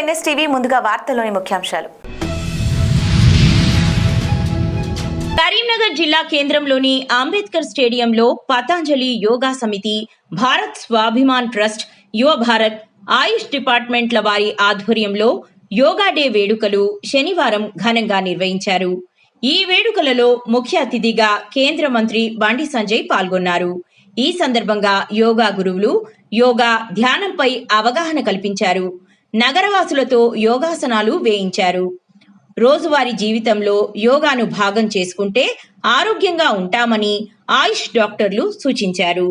NSTV ముందుగా వార్తల్లోని ముఖ్యాంశాలు. కరీంనగర్ జిల్లా కేంద్రంలోని అంబేద్కర్ స్టేడియంలో పతాంజలి యోగా సమితి, భారత్ స్వాభిమాన్ ట్రస్ట్, యువ భారత్, ఆయుష్ డిపార్ట్మెంట్ల వారి ఆధ్వర్యంలో యోగా డే వేడుకలు శనివారం ఘనంగా నిర్వహించారు. ఈ వేడుకలలో ముఖ్య అతిథిగా కేంద్ర మంత్రి బండి సంజయ్ పాల్గొన్నారు. ఈ సందర్భంగా యోగా గురువులు యోగా, ధ్యానంపై అవగాహన కల్పించారు. నగరవాసులతో యోగాసనాలు వేయించారు. రోజువారీ జీవితంలో యోగాను భాగం చేసుకుంటే ఆరోగ్యంగా ఉంటామని ఆయుష్ డాక్టర్లు సూచించారు.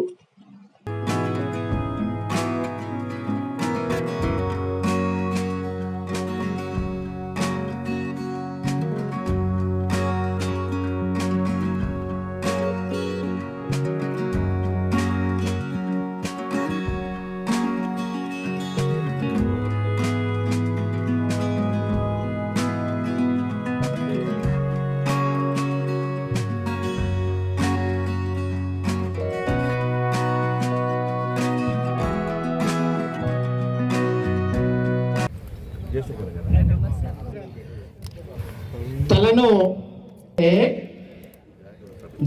తలను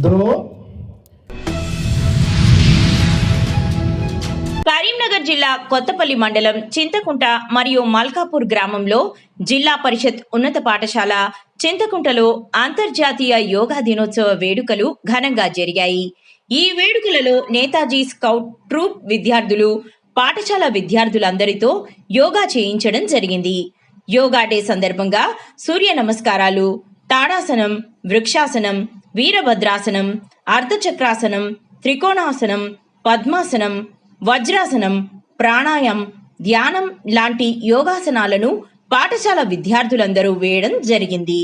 దో. కరీంనగర్ జిల్లా కొత్తపల్లి మండలం చింతకుంట మరియు మల్కాపూర్ గ్రామంలో జిల్లా పరిషత్ ఉన్నత పాఠశాల చింతకుంటలో అంతర్జాతీయ యోగా దినోత్సవ వేడుకలు ఘనంగా జరిగాయి. ఈ వేడుకలలో నేతాజీ స్కౌట్ ట్రూప్ విద్యార్థులు, పాఠశాల విద్యార్థులందరితో యోగా చేయించడం జరిగింది. యోగా డే సందర్భంగా సూర్య నమస్కారాలు, తాడాసనం, వృక్షాసనం, వీరభద్రాసనం, అర్ధచక్రాసనం, త్రికోణాసనం, పద్మాసనం, వజ్రాసనం, ప్రాణాయామం, ధ్యానం లాంటి యోగాసనాలను పాఠశాల విద్యార్థులందరూ వేయడం జరిగింది.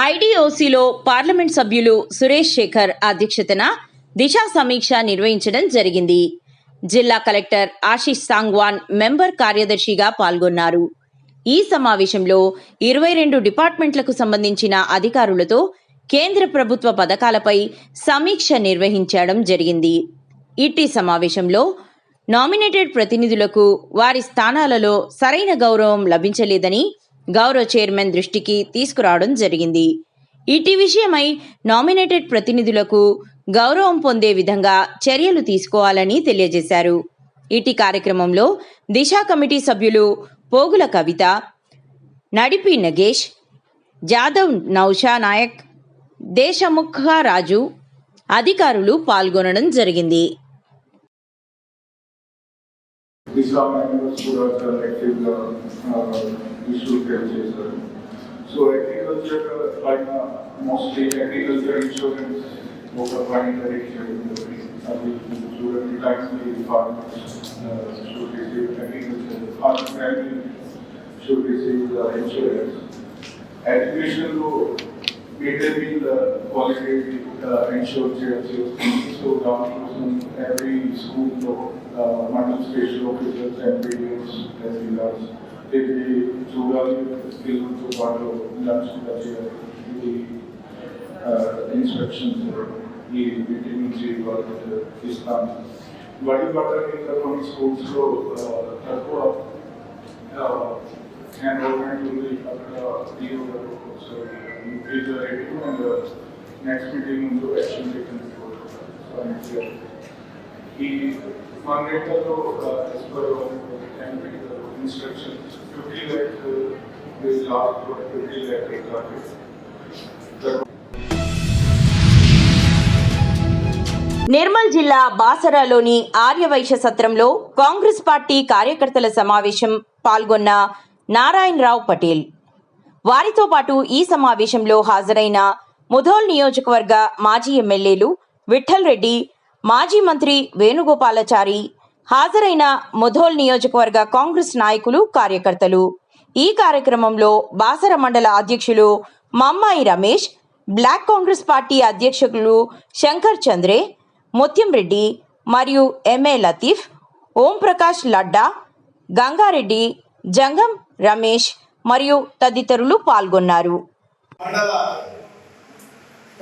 ఐడిఓసిలో పార్లమెంట్ సభ్యులు సురేష్ శేఖర్ అధ్యక్షతన దిశా సమీక్ష నిర్వహించడం జరిగింది. జిల్లా కలెక్టర్ ఆశీష్ సాంగ్వాన్ మెంబర్ కార్యదర్శిగా పాల్గొన్నారు. ఈ సమావేశంలో 22 డిపార్ట్మెంట్లకు సంబంధించిన అధికారులతో కేంద్ర ప్రభుత్వ పథకాలపై సమీక్ష నిర్వహించడం జరిగింది. ఇట్టి సమావేశంలో నామినేటెడ్ ప్రతినిధులకు వారి స్థానాలలో సరైన గౌరవం లభించలేదని గౌరవ చైర్మన్ దృష్టికి తీసుకురావడం జరిగింది. ఇటీ విషయమై నామినేటెడ్ ప్రతినిధులకు గౌరవం పొందే విధంగా చర్యలు తీసుకోవాలని తెలియజేశారు. ఇటీ కార్యక్రమంలో దిశ కమిటీ సభ్యులు పోగుల కవిత, నడిపి నగేష్, జాదవ్ నౌషా నాయక్, దేశముఖ రాజు అధికారులు పాల్గొనడం జరిగింది. Visa members who are selected issue purchases. So agriculture like mostly agriculture insurance over primary insurance taxi farmers should receive agriculture farmers family should receive the insurance. Education law maintaining the quality insurance so every school mandal station officers and videos as well as the rural skill to follow lunch the instructions the vitamin C work Islam body butter in the schools so enrollment will be so is ready and next meeting into action taken so next year he funded as per instructions 50 lakh this last 50 lakh target. Nirmal జిల్లా బాసరాలోని ఆర్యవైశ్య సత్రంలో Congress party కార్యకర్తల సమావేశం పాల్గొన్న నారాయణరావు పటేల్. వారితో పాటు ఈ సమావేశంలో హాజరైన ముధోల్ నియోజకవర్గ మాజీ ఎమ్మెల్యేలు విఠల్ రెడ్డి, మాజీ మంత్రి వేణుగోపాలాచారి, హాజరైన ముధోల్ నియోజకవర్గ కాంగ్రెస్ నాయకులు, కార్యకర్తలు. ఈ కార్యక్రమంలో బాసర మండల అధ్యక్షులు మమ్మాయి రమేష్, బ్లాక్ కాంగ్రెస్ పార్టీ అధ్యక్షులు శంకర్ చంద్రే, ముత్యం రెడ్డి మరియు ఎంఏ లతీఫ్, ఓంప్రకాష్ లడ్డా, గంగారెడ్డి, జంగం రమేష్ మరియు తదితరులు పాల్గొన్నారు. మండల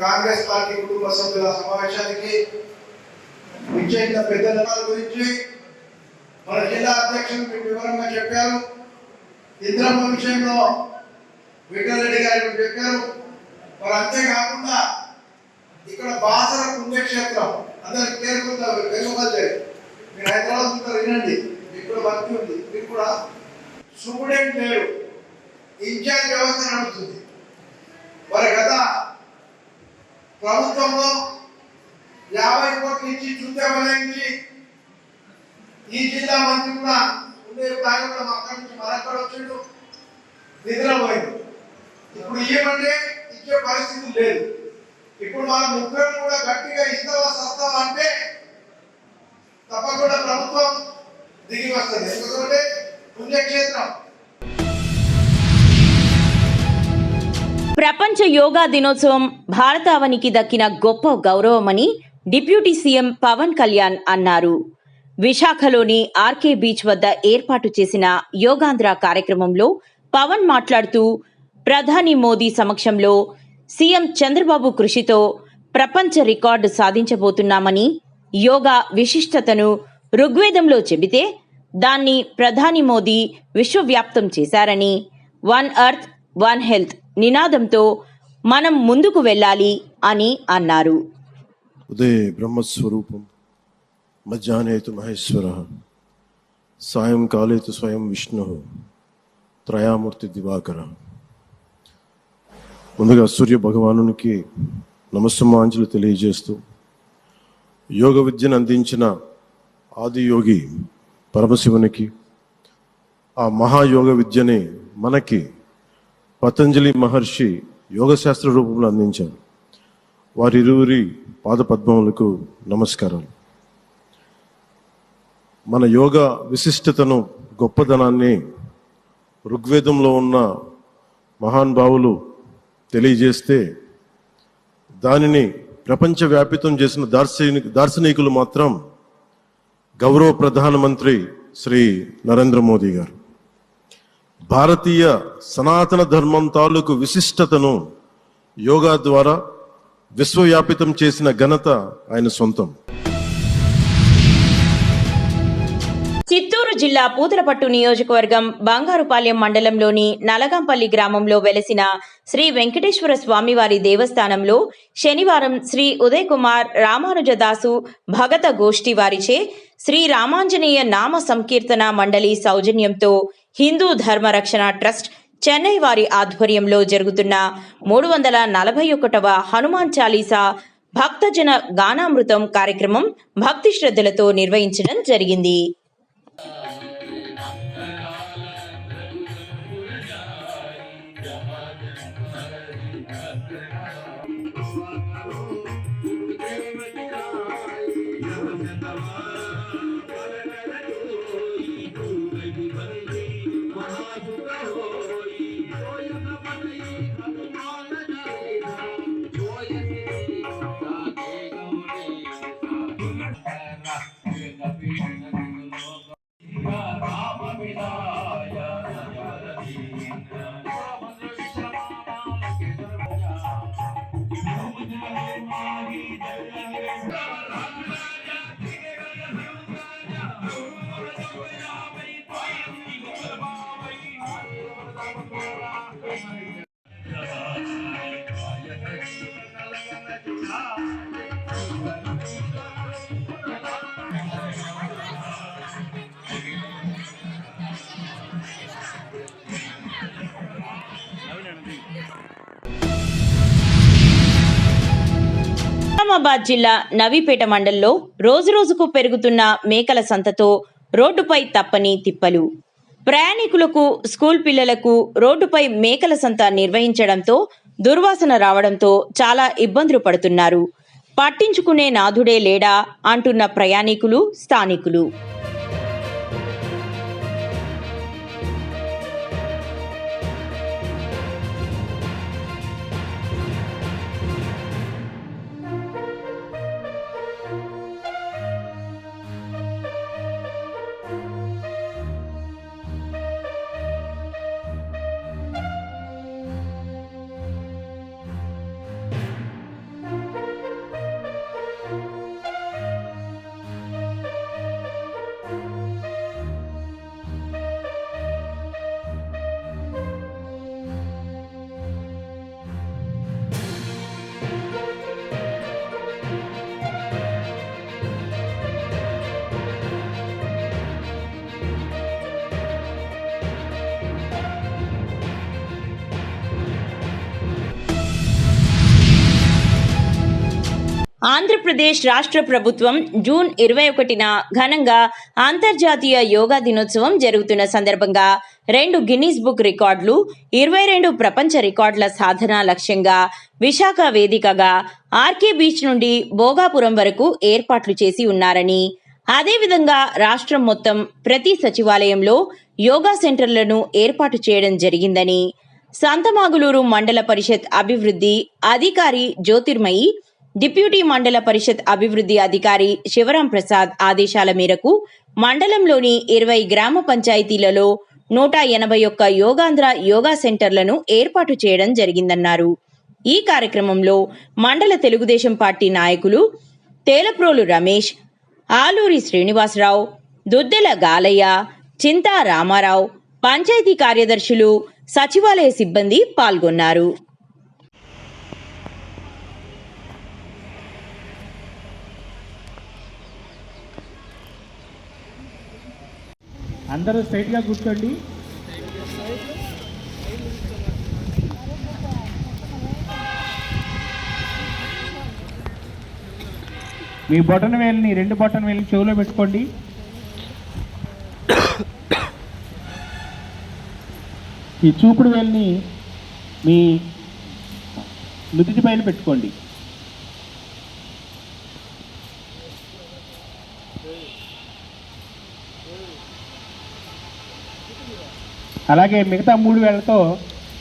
కాంగ్రెస్ పార్టీ కుటుంబ సభ్యుల సమావేశానికి విచ్చేసిన పెద్దల గురించి మన జిల్లా అధ్యక్షులు మీకు వివరంగా చెప్పారు. ఇంద్రమ్మ విషయంలో విఠల్ రెడ్డి గారు చెప్పారు. మరి అంతేకాకుండా ఇక్కడ బాసర పుణ్యక్షేత్రం అందరికి పేరుకొంటారు. మీరు హైదరాబాద్ ఉంటారు, వినండి, మీకు కూడా భక్తి ఉంది. మీకు కూడా సూపరింటెండెంట్ లేరు, ఇన్ఛార్జ్ వ్యవస్థ నడుస్తుంది. మరి గత ప్రభుత్వంలో 50 కోట్లు ఇచ్చి చుట్టబలాయించి ఈ జిల్లా మంత్రి కూడా ఉండే ప్లాన్ కూడా అక్కడి నుంచి మరక్కడ వచ్చిండు, నిద్రపోయింది. ఇప్పుడు ఏమంటే ఇచ్చే పరిస్థితి లేదు. ఇప్పుడు మన ముగ్గురు కూడా గట్టిగా ఇస్తావా సస్తావా అంటే తప్పకుండా ప్రభుత్వం దిగి వస్తుంది. ఎందుకంటే పుణ్యక్షేత్రం. ప్రపంచ యోగా దినోత్సవం భారతావనికి దక్కిన గొప్ప గౌరవమని డిప్యూటీ సీఎం పవన్ కళ్యాణ్ అన్నారు. విశాఖలోని ఆర్కే బీచ్ వద్ద ఏర్పాటు చేసిన యోగాంధ్ర కార్యక్రమంలో పవన్ మాట్లాడుతూ, ప్రధాని మోదీ సమక్షంలో సీఎం చంద్రబాబు కృషితో ప్రపంచ రికార్డు సాధించబోతున్నామని, యోగా విశిష్టతను ఋగ్వేదంలో చెబితే దాన్ని ప్రధాని మోదీ విశ్వవ్యాప్తం చేశారని, వన్ ఎర్త్ వన్ హెల్త్ నినాదంతో మనం ముందుకు వెళ్ళాలి అని అన్నారు. ఉదయ బ్రహ్మస్వరూపం, మధ్యాహ్నే తు మహేశ్వర, సాయంకాలే తు స్వయం విష్ణు, త్రయామూర్తి దివాకర. ముందుగా సూర్య భగవానునికి నమస్సమాంజలు తెలియజేస్తూ, యోగ విద్యను అందించిన ఆదియోగి పరమశివునికి, ఆ మహాయోగ విద్యని మనకి పతంజలి మహర్షి యోగశాస్త్ర రూపంలో అందించారు. వారిరువురి పాదపద్మములకు నమస్కారాలు. మన యోగ విశిష్టతను, గొప్పదనాన్ని ఋగ్వేదంలో ఉన్న మహానుభావులు తెలియజేస్తే దానిని ప్రపంచవ్యాపితం చేసిన దార్శనికులు మాత్రం గౌరవ ప్రధానమంత్రి శ్రీ నరేంద్ర మోదీ గారు. భారతీయ సనాతన ధర్మం తాలూకు విశిష్టతను యోగా ద్వారా విశ్వవ్యాపితం చేసిన ఘనత ఆయన సొంతం. చిత్తూరు జిల్లా పూతలపట్టు నియోజకవర్గం బంగారుపాలెం మండలంలోని నలగంపల్లి గ్రామంలో వెలసిన శ్రీ వెంకటేశ్వర స్వామివారి దేవస్థానంలో శనివారం శ్రీ ఉదయ్ కుమార్ రామానుజదాసు భగత గోష్ఠి వారిచే శ్రీ రామాంజనేయ నామ సంకీర్తన మండలి సౌజన్యంతో హిందూ ధర్మ రక్షణ ట్రస్ట్ చెన్నై వారి ఆధ్వర్యంలో జరుగుతున్న 341వ హనుమాన్ చాలీసా భక్తజన గానామృతం కార్యక్రమం భక్తి శ్రద్ధలతో నిర్వహించడం జరిగింది. నిజామాబాద్ జిల్లా నవీపేట మండలంలో రోజురోజుకు పెరుగుతున్న మేకల సంతతో రోడ్డుపై తప్పని తిప్పలు. ప్రయాణికులకు, స్కూల్ పిల్లలకు రోడ్డుపై మేకల సంత నిర్వహించడంతో దుర్వాసన రావడంతో చాలా ఇబ్బందులు పడుతున్నారు. పట్టించుకునే నాథుడే లేడా అంటున్న ప్రయాణికులు, స్థానికులు. ఆంధ్రప్రదేశ్ రాష్ట్ర ప్రభుత్వం జూన్ 21న ఘనంగా అంతర్జాతీయ యోగా దినోత్సవం జరుగుతున్న సందర్భంగా 2 గిన్నీస్ బుక్ రికార్డులు, 22 ప్రపంచ రికార్డుల సాధన లక్ష్యంగా విశాఖ వేదికగా ఆర్కే బీచ్ నుండి భోగాపురం వరకు ఏర్పాట్లు చేసి ఉన్నారని, అదేవిధంగా రాష్ట్రం మొత్తం ప్రతి సచివాలయంలో యోగా సెంటర్లను ఏర్పాటు చేయడం జరిగిందని సంతమాగులూరు మండల పరిషత్ అభివృద్ధి అధికారి జ్యోతిర్మయి, డిప్యూటీ మండల పరిషత్ అభివృద్ధి అధికారి శివరాం ప్రసాద్ ఆదేశాల మేరకు మండలంలోని 20 గ్రామ పంచాయతీలలో 181 యోగాంధ్ర యోగా సెంటర్లను ఏర్పాటు చేయడం జరిగిందన్నారు. ఈ కార్యక్రమంలో మండల తెలుగుదేశం పార్టీ నాయకులు తేలప్రోలు రమేష్, ఆలూరి శ్రీనివాసరావు, దుద్దెల గాలయ్య, చింతా రామారావు, పంచాయతీ కార్యదర్శులు, సచివాలయ సిబ్బంది పాల్గొన్నారు. అందరూ స్ట్రైట్గా కూర్చోండి. మీ బొటన వేలుని 2 బొటన వేలుని చెవులో పెట్టుకోండి. ఈ చూపుడు వేలుని మీ నుదిటి పైన పెట్టుకోండి. అలాగే మిగతా 3 వేళ్లతో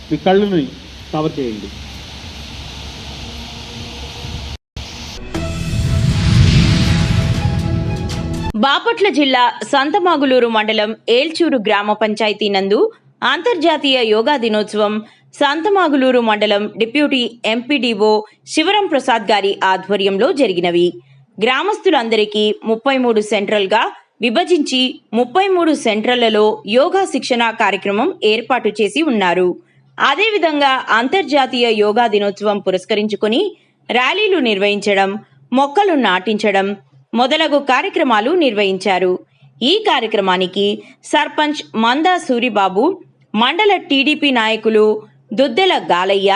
మీ కళ్ళుని కవర్ చేయండి. బాపట్ల జిల్లా సంతమాగులూరు మండలం ఏల్చూరు గ్రామ పంచాయతీ నందు అంతర్జాతీయ యోగా దినోత్సవం సంతమాగులూరు మండలం డిప్యూటీ ఎంపీడీఓ శివరాం ప్రసాద్ గారి ఆధ్వర్యంలో జరిగినవి. గ్రామస్తులందరికీ 33 సెంట్రల్ గా విభజించి 33 సెంటర్లలో యోగా శిక్షణ కార్యక్రమం ఏర్పాటు చేసి ఉన్నారు. అదేవిధంగా అంతర్జాతీయ యోగా దినోత్సవం పురస్కరించుకొని ర్యాలీలు నిర్వహించడం, మొక్కలు నాటించడం మొదలగు కార్యక్రమాలు నిర్వహించారు. ఈ కార్యక్రమానికి సర్పంచ్ మందా సూరిబాబు, మండల టీడీపీ నాయకులు దుద్దెల గాలయ్య,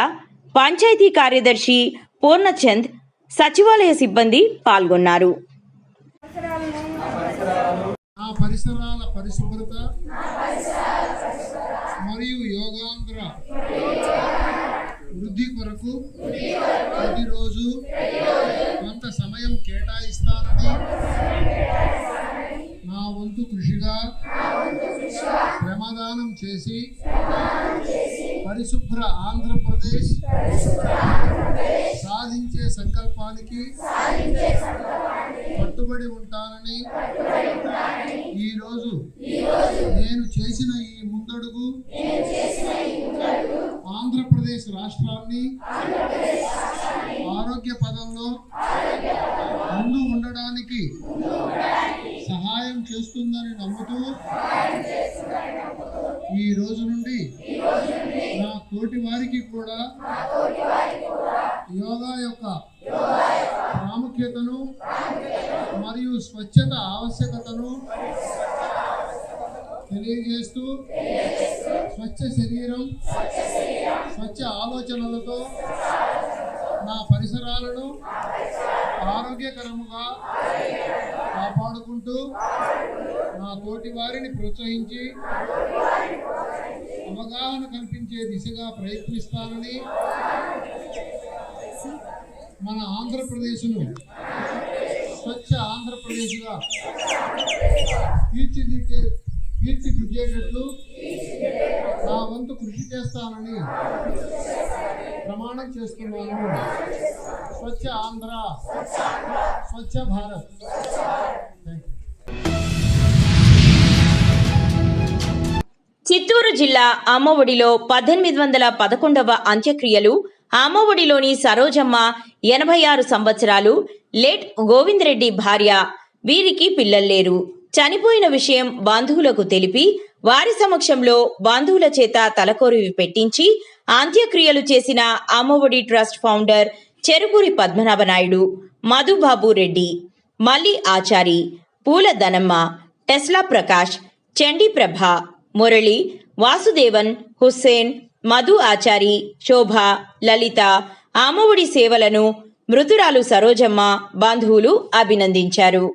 పంచాయతీ కార్యదర్శి పూర్ణచంద్, సచివాలయ సిబ్బంది పాల్గొన్నారు. ఆ పరిసరాల పరిశుభ్రత మరియు యోగాంధ్ర వృద్ధి కొరకు ప్రతిరోజు కొంత సమయం కేటాయిస్తానని నా వంతు కృషిగా శ్రమదానం చేసి పరిశుభ్ర ఆంధ్రప్రదేశ్ సాధించే సంకల్పానికి కట్టుబడి ఉంటానని ఈరోజు నేను చేసిన ఈ ముందడుగు ఆంధ్రప్రదేశ్ రాష్ట్రాన్ని ఆరోగ్య పదంలో ముందు ఉండడానికి సహాయం చేస్తుందని నమ్ముతూ ఈ రోజు నుండి నా తోటి వారికి కూడా యోగా యొక్క ప్రాముఖ్యతను మరియు స్వచ్ఛత ఆవశ్యకతను తెలియజేస్తూ స్వచ్ఛ శరీరం, స్వచ్ఛ ఆలోచనలతో నా పరిసరాలను ఆరోగ్యకరముగా కాపాడుకుంటూ నా తోటి వారిని ప్రోత్సహించి అవగాహన కల్పించే దిశగా ప్రయత్నిస్తానని మన ఆంధ్రప్రదేశ్ను స్వచ్ఛ ఆంధ్రప్రదేశ్గా తీర్చిదిద్దేటట్లు నా వంతు కృషి చేస్తానని ప్రమాణం చేస్తున్నాను. స్వచ్ఛ ఆంధ్ర, స్వచ్ఛ భారత్. చిత్తూరు జిల్లా అమ్మఒడిలో 1811వ అంత్యక్రియలు. అమ్మఒడిలోని సరోజమ్మ 86 సంవత్సరాలు, లేట్ గోవిందరెడ్డి భార్య. వీరికి పిల్లల్లేరు. చనిపోయిన విషయం బంధువులకు తెలిపి వారి సమక్షంలో బంధువుల చేత తలకొరివి పెట్టించి అంత్యక్రియలు చేసిన అమ్మఒడి ట్రస్ట్ ఫౌండర్ చెరుకూరి పద్మనాభనాయుడు, మధుబాబు రెడ్డి, మల్లి ఆచారి, పూల ధనమ్మ, టెస్లా ప్రకాష్, చండీ ప్రభ, మురళి, వాసుదేవన్, హుస్సేన్, మధు ఆచారి, శోభ, లలిత అమ్మఒడి సేవలను మృతురాలు సరోజమ్మ బంధువులు అభినందించారు.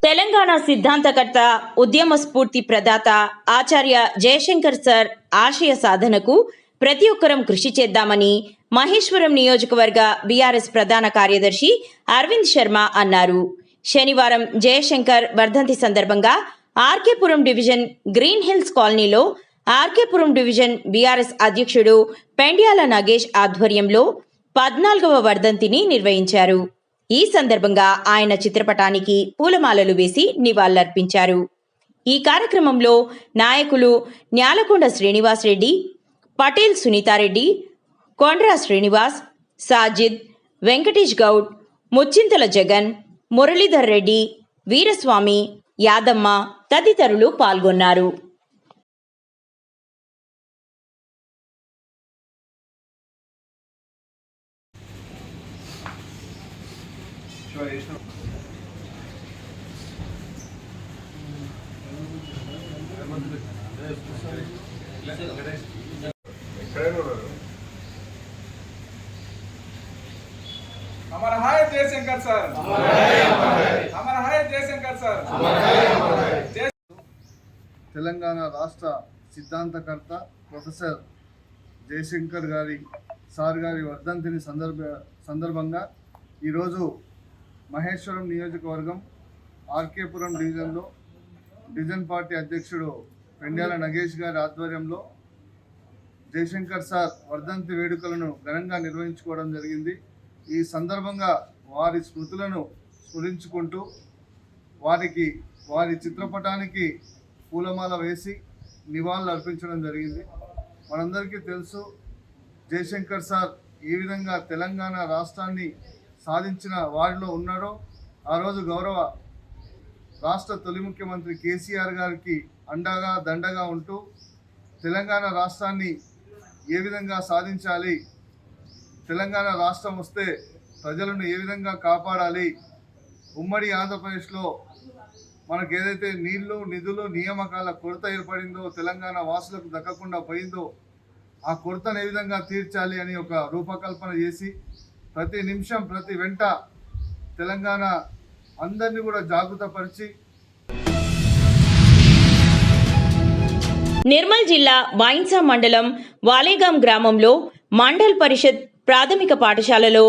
తెలంగాణ సిద్ధాంతకర్త, ఉద్యమ స్ఫూర్తి ప్రదాత ఆచార్య జయశంకర్ సార్ ఆశయ సాధనకు ప్రతి ఒక్కరం కృషి చేద్దామని మహేశ్వరం నియోజకవర్గ బీఆర్ఎస్ ప్రధాన కార్యదర్శి అరవింద్ శర్మ అన్నారు. శనివారం జయశంకర్ వర్ధంతి సందర్భంగా ఆర్కేపురం డివిజన్ గ్రీన్ హిల్స్ కాలనీలో ఆర్కేపురం డివిజన్ బీఆర్ఎస్ అధ్యక్షుడు పెండ్యాల నాగేష్ ఆధ్వర్యంలో 14వ వర్ధంతిని నిర్వహించారు. ఈ సందర్భంగా ఆయన చిత్రపటానికి పూలమాలలు వేసి నివాళులర్పించారు. ఈ కార్యక్రమంలో నాయకులు న్యాలకొండ శ్రీనివాస్ రెడ్డి, పటేల్ సునీతారెడ్డి, కొండ్రా శ్రీనివాస్, సాజిద్, వెంకటేష్ గౌడ్, ముచ్చింతల జగన్, మురళీధర్ రెడ్డి, వీరస్వామి, యాదమ్మ తదితరులు పాల్గొన్నారు. జయశంకర్ సార్ అమర్ హై జయశంకర్ సార్ తెలంగాణ రాష్ట్ర సిద్ధాంతకర్త ప్రొఫెసర్ జయశంకర్ సార్ గారి వర్ధంతిని సందర్భంగా ఈరోజు మహేశ్వరం నియోజకవర్గం ఆర్కేపురం డివిజన్లో డివిజన్ పార్టీ అధ్యక్షుడు పెండ్యాల నగేష్ గారి ఆధ్వర్యంలో జయశంకర్ సార్ వర్ధంతి వేడుకలను ఘనంగా నిర్వహించుకోవడం జరిగింది. ఈ సందర్భంగా వారి స్మృతులను స్మరించుకుంటూ వారి చిత్రపటానికి పూలమాల వేసి నివాళులు అర్పించడం జరిగింది. మనందరికీ తెలుసు జయశంకర్ సార్ ఏ విధంగా తెలంగాణ రాష్ట్రాన్ని సాధించిన వారిలో ఉన్నారో, ఆ రోజు గౌరవ రాష్ట్ర తొలి ముఖ్యమంత్రి కేసీఆర్ గారికి అండగా దండగా ఉంటూ తెలంగాణ రాష్ట్రాన్ని ఏ విధంగా సాధించాలి, తెలంగాణ రాష్ట్రం వస్తే ప్రజలను ఏ విధంగా కాపాడాలి, ఉమ్మడి ఆంధ్రప్రదేశ్లో మనకు ఏదైతే నీళ్లు నిధులు నియామకాల కొరత ఏర్పడిందో, తెలంగాణ వాసులకు దక్కకుండా పోయిందో, ఆ కొరతను ఏ విధంగా తీర్చాలి అని ఒక రూపకల్పన చేసి ప్రతి నిమిషం ప్రతి వెంట తెలంగాణ అందరినీ కూడా జాగృతపరిచి నిర్మల్ జిల్లా వైన్సా మండలం వాలేగాం గ్రామంలో మండల్ పరిషత్ ప్రాథమిక పాఠశాలలో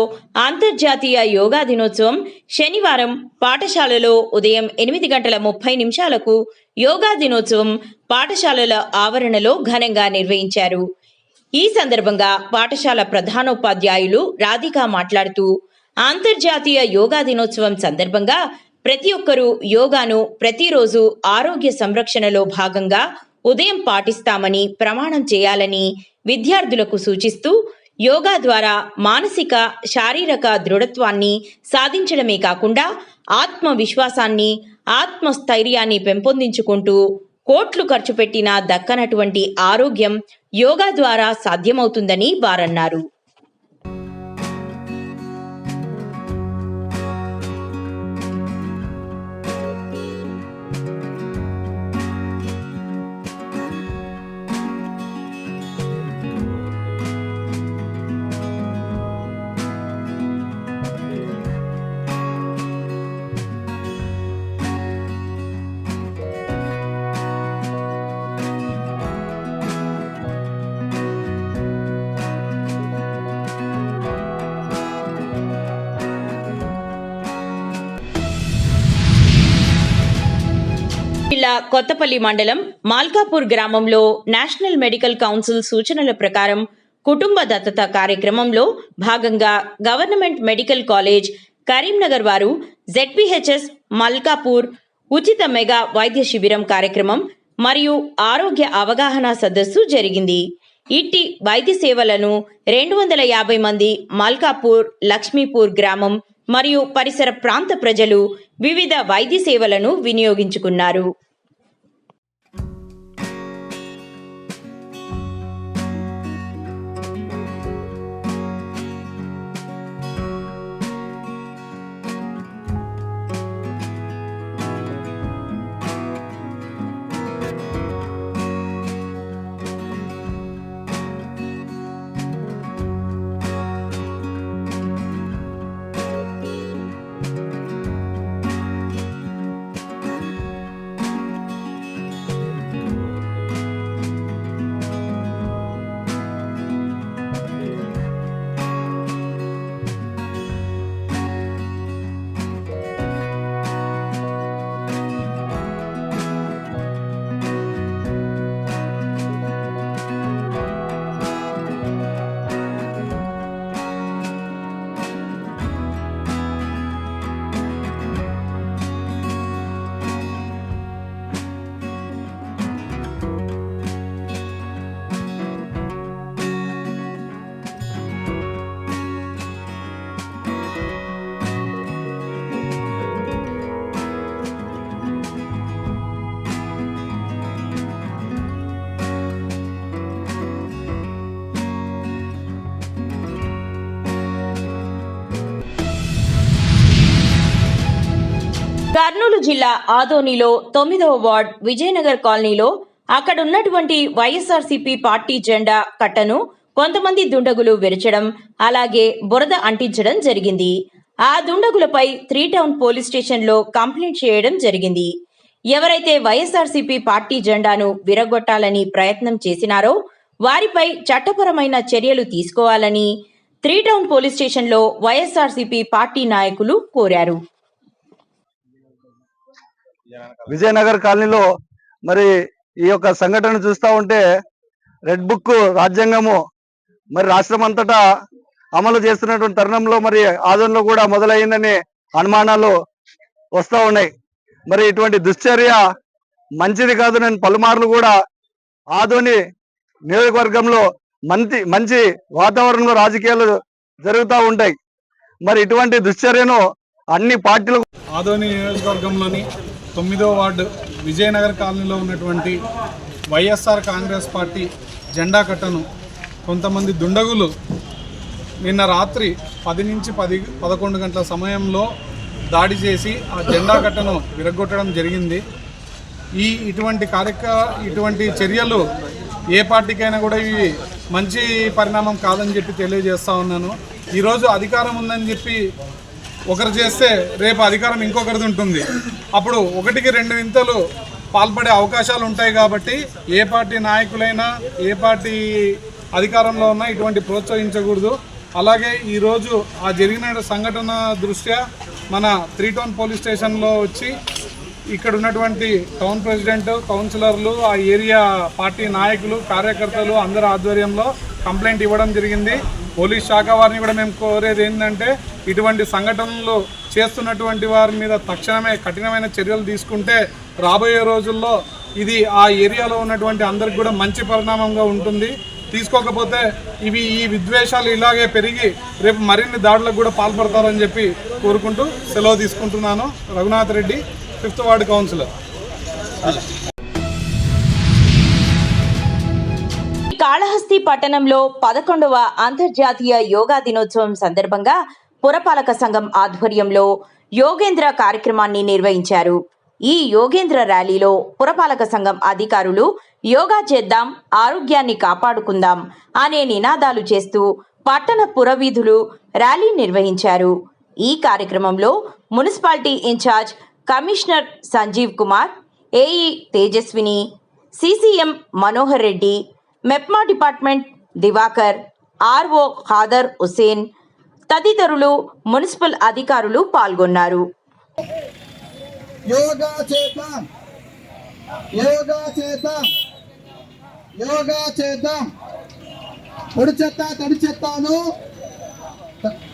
అంతర్జాతీయ యోగా దినోత్సవం శనివారం పాఠశాలలో ఉదయం 8:30 యోగా దినోత్సవం పాఠశాలల ఆవరణలో ఘనంగా నిర్వహించారు. ఈ సందర్భంగా పాఠశాల ప్రధానోపాధ్యాయులు రాధిక మాట్లాడుతూ అంతర్జాతీయ యోగా దినోత్సవం సందర్భంగా ప్రతి ఒక్కరూ యోగాను ప్రతిరోజు ఆరోగ్య సంరక్షణలో భాగంగా ఉదయం పాటిస్తామని ప్రమాణం చేయాలని విద్యార్థులకు సూచిస్తూ యోగా ద్వారా మానసిక శారీరక దృఢత్వాన్ని సాధించడమే కాకుండా ఆత్మవిశ్వాసాన్ని ఆత్మస్థైర్యాన్ని పెంపొందించుకుంటూ కోట్లు ఖర్చు పెట్టినా దక్కనటువంటి ఆరోగ్యం యోగా ద్వారా సాధ్యమవుతుందని వారన్నారు. జిల్లా కొత్తపల్లి మండలం మాల్కాపూర్ గ్రామంలో నేషనల్ మెడికల్ కౌన్సిల్ సూచనల ప్రకారం కుటుంబ దత్తత కార్యక్రమంలో భాగంగా గవర్నమెంట్ మెడికల్ కాలేజ్ కరీంనగర్ వారు జెడ్పీహెచ్ఎస్ మల్కాపూర్ ఉచిత మెగా వైద్య శిబిరం కార్యక్రమం మరియు ఆరోగ్య అవగాహన సదస్సు జరిగింది. ఇట్టి వైద్య సేవలను 250 మంది మల్కాపూర్ లక్ష్మీపూర్ గ్రామం మరియు పరిసర ప్రాంత ప్రజలు వివిధ వైద్య సేవలను వినియోగించుకున్నారు. కర్నూలు జిల్లా ఆదోనిలో 9వ వార్డ్ విజయనగర్ కాలనీలో అక్కడున్నటువంటి వైఎస్ఆర్సీపీ పార్టీ జెండా కట్టను కొంతమంది దుండగులు విరచడం, అలాగే బురద అంటించడం జరిగింది. ఆ దుండగులపై 3 టౌన్ పోలీస్ స్టేషన్లో కంప్లైంట్ చేయడం జరిగింది. ఎవరైతే వైఎస్ఆర్సీపీ పార్టీ జెండాను విరగొట్టాలని ప్రయత్నం చేసినారో వారిపై చట్టపరమైన చర్యలు తీసుకోవాలని 3 టౌన్ పోలీస్ స్టేషన్లో వైఎస్ఆర్సీపీ పార్టీ నాయకులు కోరారు. విజయనగర్ కాలనీలో మరి ఈ యొక్క సంఘటన చూస్తూ ఉంటే రెడ్ బుక్ రాజ్యాంగము మరి రాష్ట్రం అంతటా అమలు చేస్తున్నటువంటి తరుణంలో మరి ఆదోన్లో కూడా మొదలైందని అనుమానాలు వస్తూ ఉన్నాయి. మరి ఇటువంటి దుశ్చర్య మంచిది కాదు. నేను పలుమార్లు కూడా ఆదోని నియోజకవర్గంలో మంచి వాతావరణంలో రాజకీయాలు జరుగుతూ ఉంటాయి. మరి ఇటువంటి దుశ్చర్యను అన్ని పార్టీలు ఆదోని నియోజకవర్గంలోని 9వ వార్డు విజయనగర్ కాలనీలో ఉన్నటువంటి వైఎస్ఆర్ కాంగ్రెస్ పార్టీ జెండా కట్టను కొంతమంది దుండగులు నిన్న రాత్రి 10 నుంచి 11 గంటల సమయంలో దాడి చేసి ఆ జెండా కట్టను విరగొట్టడం జరిగింది. ఇటువంటి చర్యలు ఏ పార్టీకైనా కూడా ఇవి మంచి పరిణామం కాదని చెప్పి తెలియజేస్తా ఉన్నాను. ఈరోజు అధికారం ఉందని చెప్పి ఒకరు చేస్తే రేపు అధికారం ఇంకొకరిది ఉంటుంది. అప్పుడు 1కి 2 వింతలు పాల్పడే అవకాశాలు ఉంటాయి. కాబట్టి ఏ పార్టీ నాయకులైనా ఏ పార్టీ అధికారంలో ఉన్నా ఇటువంటి ప్రోత్సహించకూడదు. అలాగే ఈరోజు ఆ జరిగిన సంఘటన దృష్ట్యా మన 3 టౌన్ పోలీస్ స్టేషన్లో వచ్చి ఇక్కడ ఉన్నటువంటి టౌన్ ప్రెసిడెంట్, కౌన్సిలర్లు, ఆ ఏరియా పార్టీ నాయకులు, కార్యకర్తలు అందరి ఆధ్వర్యంలో కంప్లైంట్ ఇవ్వడం జరిగింది. పోలీస్ శాఖ వారిని కూడా మేము కోరేది ఏంటంటే ఇటువంటి సంఘటనలు చేస్తున్నటువంటి వారి మీద తక్షణమే కఠినమైన చర్యలు తీసుకుంటే రాబోయే రోజుల్లో ఇది ఆ ఏరియాలో ఉన్నటువంటి అందరికి కూడా మంచి పరిణామంగా ఉంటుంది. తీసుకోకపోతే ఈ విద్వేషాలు ఇలాగే పెరిగి రేపు మరిన్ని దాడులకు కూడా పాల్పడతారని చెప్పి కోరుకుంటూ సెలవు తీసుకుంటున్నాను. Raghunath Reddy, 5th ward councillor. Kalahasti పట్టణంలో 11వ అంతర్జాతీయ యోగా దినోత్సవం సందర్భంగా పురపాలక సంఘం ఆధ్వర్యంలో యోగేంద్ర కార్యక్రమాన్ని నిర్వహించారు. ఈ యోగేంద్ర ర్యాలీలో పురపాలక సంఘం అధికారులు యోగా చేద్దాం, ఆరోగ్యాన్ని కాపాడుకుందాం అనే నినాదాలు చేస్తూ పట్టణ పురవీధులు ర్యాలీ నిర్వహించారు. ఈ కార్యక్రమంలో municipality in charge commissioner Sanjeev Kumar, A E Tejaswini, C C M Manohar Reddy, MEPMA department Divakar, R O Khader Hussain తదితరులు మున్సిపల్ అధికారులు పాల్గొన్నారు. యోగా చేద్దాం, యోగా చేద్దాం, యోగా చేద్దాం. పొడి చెత్త తడి చెత్తాను,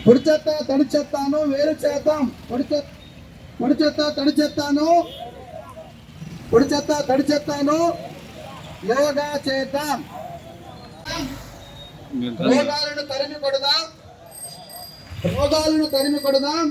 పొడి చెత్త తడి చెత్తాను వేరు చేద్దాం. పొడి చెత్త తడి చెత్తాను, పొడి చెత్త తడి చెత్తాను యోగా చేద్దాం. రోగాలను తరిమి కొడదాం, రోగాలను తరిమి కొడదాం.